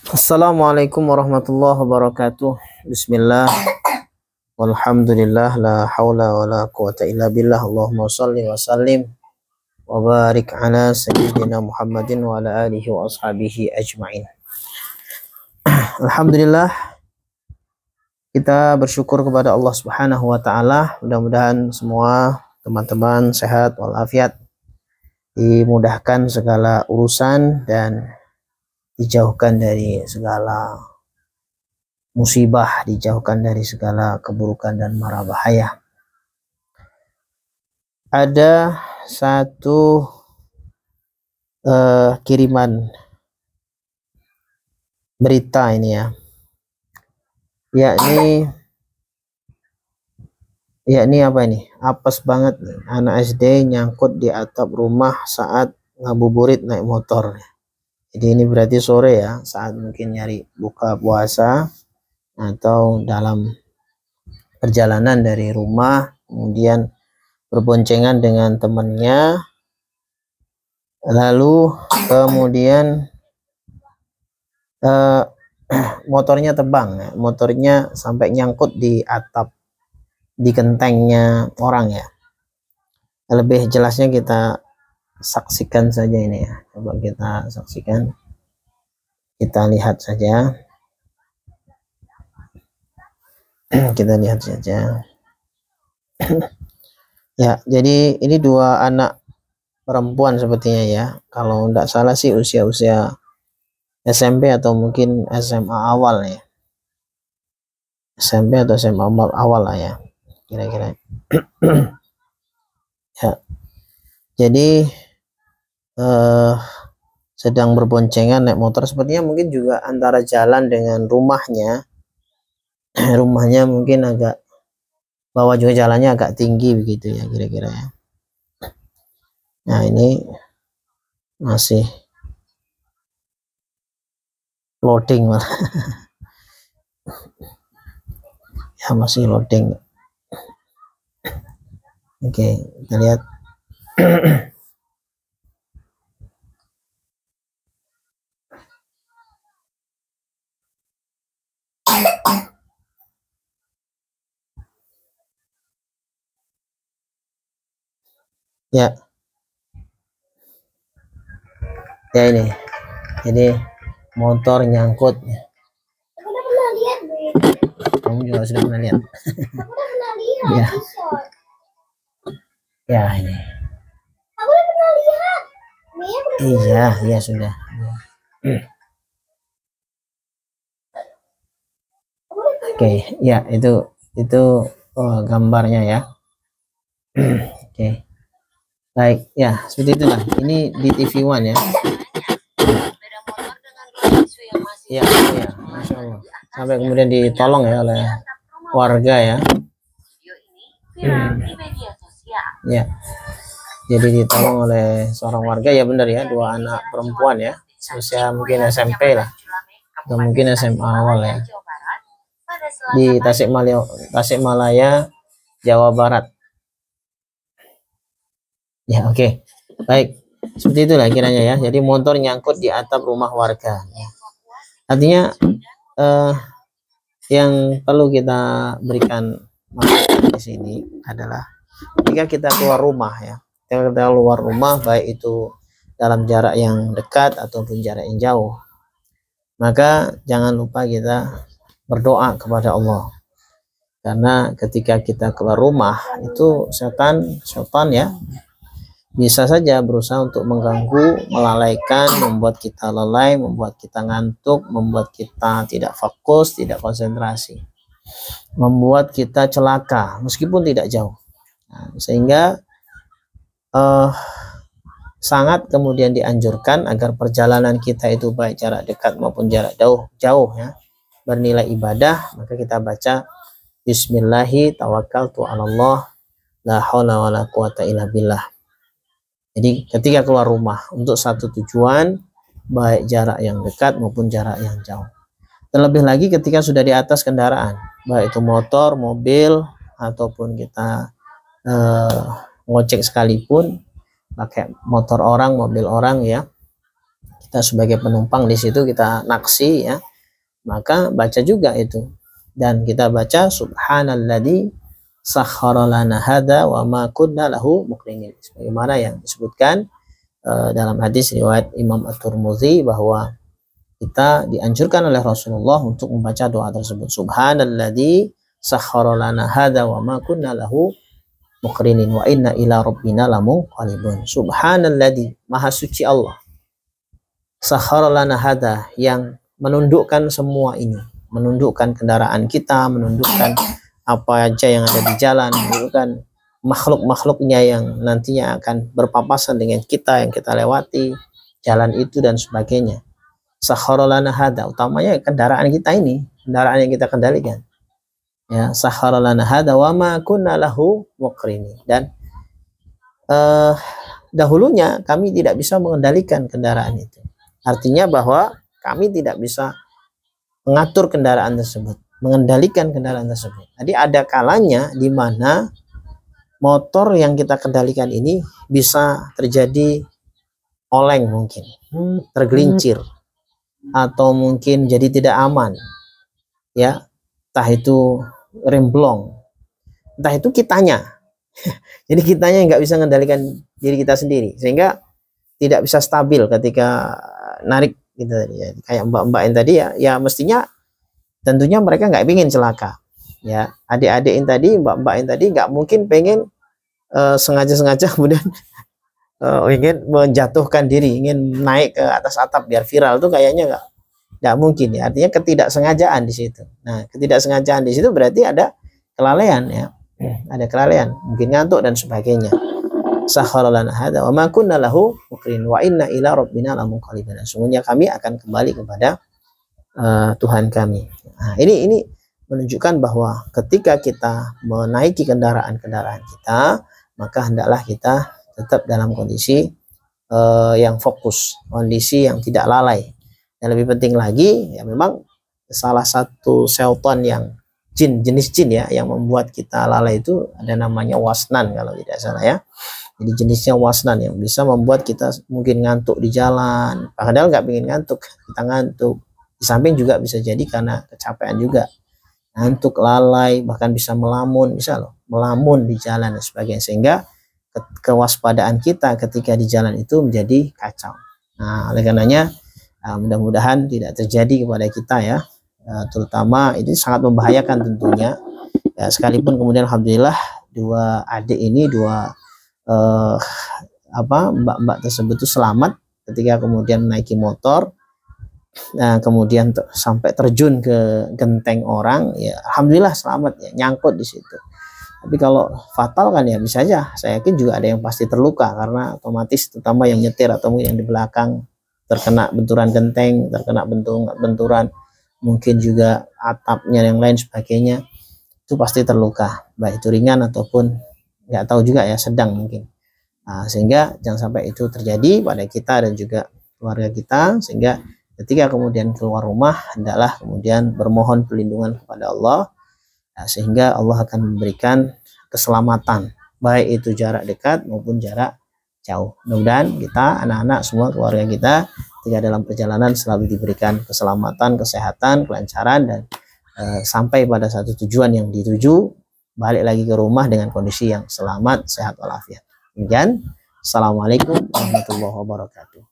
Assalamualaikum warahmatullahi wabarakatuh. Bismillah, walhamdulillah, la haula wa la quwata illa billah. Allahumma salli wa sallim wa barik ala sayyidina Muhammadin wa ala alihi wa ashabihi ajma'in. Alhamdulillah, kita bersyukur kepada Allah Subhanahu wa taala. Mudah-mudahan semua teman-teman sehat walafiat, dimudahkan segala urusan dan dijauhkan dari segala musibah, dijauhkan dari segala keburukan dan mara bahaya. Ada satu kiriman berita ini ya, yakni apa ini? Apes banget nih, anak SD nyangkut di atap rumah saat ngabuburit naik motor. Jadi ini berarti sore ya, saat mungkin nyari buka puasa atau dalam perjalanan dari rumah, kemudian berboncengan dengan temannya, lalu kemudian motornya tebang ya, motornya sampai nyangkut di atap, di gentengnya orang ya. Lebih jelasnya kita saksikan saja ini ya, coba kita saksikan, kita lihat saja. Kita lihat saja. Ya, jadi ini dua anak perempuan sepertinya ya. Kalau tidak salah sih usia-usia SMP atau mungkin SMA awal ya. SMP atau SMA awal lah ya, kira-kira. Ya. Jadi sedang berboncengan naik motor, sepertinya mungkin juga antara jalan dengan rumahnya. Rumahnya mungkin agak bawah, juga jalannya agak tinggi begitu ya kira-kira ya. Nah ini masih loading malah. Ya masih loading. Oke, kita lihat. Ya, ya ini, jadi motor nyangkut. Kamu juga sudah pernah lihat. Ya, ya ini. Iya sudah. Oke, ya itu gambarnya ya. Oke. Baik, ya seperti itulah. Ini di TV One ya. Ya, Masya Allah. Sampai kemudian ditolong ya oleh warga ya. Ya, jadi ditolong oleh seorang warga ya, benar ya, dua anak perempuan ya, usia mungkin SMP lah, atau mungkin SMA awal ya, di Tasikmalaya, Jawa Barat. Ya, oke. Baik, seperti itulah kiranya ya. Jadi motor nyangkut di atap rumah warga ya. Artinya yang perlu kita berikan masukan di sini adalah ketika kita keluar rumah ya, ketika kita keluar rumah, baik itu dalam jarak yang dekat ataupun jarak yang jauh, maka jangan lupa kita berdoa kepada Allah. Karena ketika kita keluar rumah itu setan ya bisa saja berusaha untuk mengganggu, melalaikan, membuat kita lalai, membuat kita ngantuk, membuat kita tidak fokus, tidak konsentrasi, membuat kita celaka meskipun tidak jauh. Nah, sehingga sangat kemudian dianjurkan agar perjalanan kita itu baik jarak dekat maupun jarak jauh ya, bernilai ibadah, maka kita baca Bismillahi tawakkaltu 'alallah la haula wala quwata illa billah. Jadi ketika keluar rumah untuk satu tujuan, baik jarak yang dekat maupun jarak yang jauh. Terlebih lagi ketika sudah di atas kendaraan, baik itu motor, mobil, ataupun kita ngocek sekalipun, pakai motor orang, mobil orang ya, kita sebagai penumpang di situ kita naksi ya, maka baca juga itu. Dan kita baca subhanalladzi sakhkhara lana hadza wa ma kunna lahu muqrinin, sebagaimana yang disebutkan dalam hadis riwayat Imam At-Tirmidzi bahwa kita dianjurkan oleh Rasulullah untuk membaca doa tersebut, subhanalladzi sakhkhara lana hadza wa ma kunna lahu muqrinin wa inna ila rabbina lamunqalibun. Subhanalladzi, maha suci Allah, sakhkhara lana hadza, yang menundukkan semua ini, menundukkan kendaraan kita, menundukkan apa aja yang ada di jalan, menundukkan makhluk-makhluknya yang nantinya akan berpapasan dengan kita, yang kita lewati jalan itu dan sebagainya. Sakhkhara lana hadza, utamanya kendaraan kita ini, kendaraan yang kita kendalikan. Ya, sakhkhara lana hadza wa ma kunna lahu muqrinin. Dan dahulunya kami tidak bisa mengendalikan kendaraan itu. Artinya bahwa kami tidak bisa mengatur kendaraan tersebut, mengendalikan kendaraan tersebut. Jadi ada kalanya di mana motor yang kita kendalikan ini bisa terjadi oleng, mungkin tergelincir, atau mungkin jadi tidak aman, ya, entah itu remblong, entah itu kitanya. Jadi kitanya nggak bisa mengendalikan diri kita sendiri, sehingga tidak bisa stabil ketika narik gitu ya. Kayak mbak-mbak yang tadi ya mestinya tentunya mereka nggak ingin celaka ya. Adik-adik yang tadi, mbak-mbak yang tadi nggak mungkin pengen sengaja-sengaja kemudian ingin menjatuhkan diri, ingin naik ke atas atap biar viral, tuh kayaknya nggak mungkin ya. Artinya ketidaksengajaan di situ. Nah, ketidaksengajaan di situ berarti ada kelalaian ya, ada kelalaian, mungkin ngantuk dan sebagainya. Sakhkhara lana hadza wa ma kunna lahu muqrinin wa inna ila rabbina lamunqalibun. Sungguhnya kami akan kembali kepada Tuhan kami. Nah, ini menunjukkan bahwa ketika kita menaiki kendaraan-kendaraan kita, maka hendaklah kita tetap dalam kondisi yang fokus, kondisi yang tidak lalai. Dan lebih penting lagi ya, memang salah satu syaitan yang jenis jin ya yang membuat kita lalai itu ada namanya wasnan kalau tidak salah ya. Jadi jenisnya wasnan yang bisa membuat kita mungkin ngantuk di jalan, padahal nggak pengen ngantuk, kita ngantuk. Di samping juga bisa jadi karena kecapean juga, ngantuk, lalai, bahkan bisa melamun, bisa loh melamun di jalan dan sebagainya, sehingga kewaspadaan kita ketika di jalan itu menjadi kacau. Nah, oleh karenanya mudah-mudahan tidak terjadi kepada kita ya, terutama ini sangat membahayakan tentunya ya, sekalipun kemudian alhamdulillah dua adik ini, mbak-mbak tersebut itu selamat ketika kemudian menaiki motor, nah kemudian sampai terjun ke genteng orang ya, alhamdulillah selamat ya, nyangkut di situ. Tapi kalau fatal kan ya bisa aja, saya yakin juga ada yang pasti terluka karena otomatis terutama yang nyetir atau yang di belakang terkena benturan genteng, terkena benturan mungkin juga atapnya yang lain sebagainya, itu pasti terluka, baik itu ringan ataupun nggak tahu juga ya, sedang mungkin. Nah, sehingga jangan sampai itu terjadi pada kita dan juga keluarga kita, sehingga ketika kemudian keluar rumah hendaklah kemudian bermohon perlindungan kepada Allah, nah, sehingga Allah akan memberikan keselamatan baik itu jarak dekat maupun jarak jauh. Mudah-mudahan kita, anak-anak semua, keluarga kita ketika dalam perjalanan selalu diberikan keselamatan, kesehatan, kelancaran, dan sampai pada satu tujuan yang dituju, balik lagi ke rumah dengan kondisi yang selamat, sehat walafiat. Demikian, assalamualaikum warahmatullahi wabarakatuh.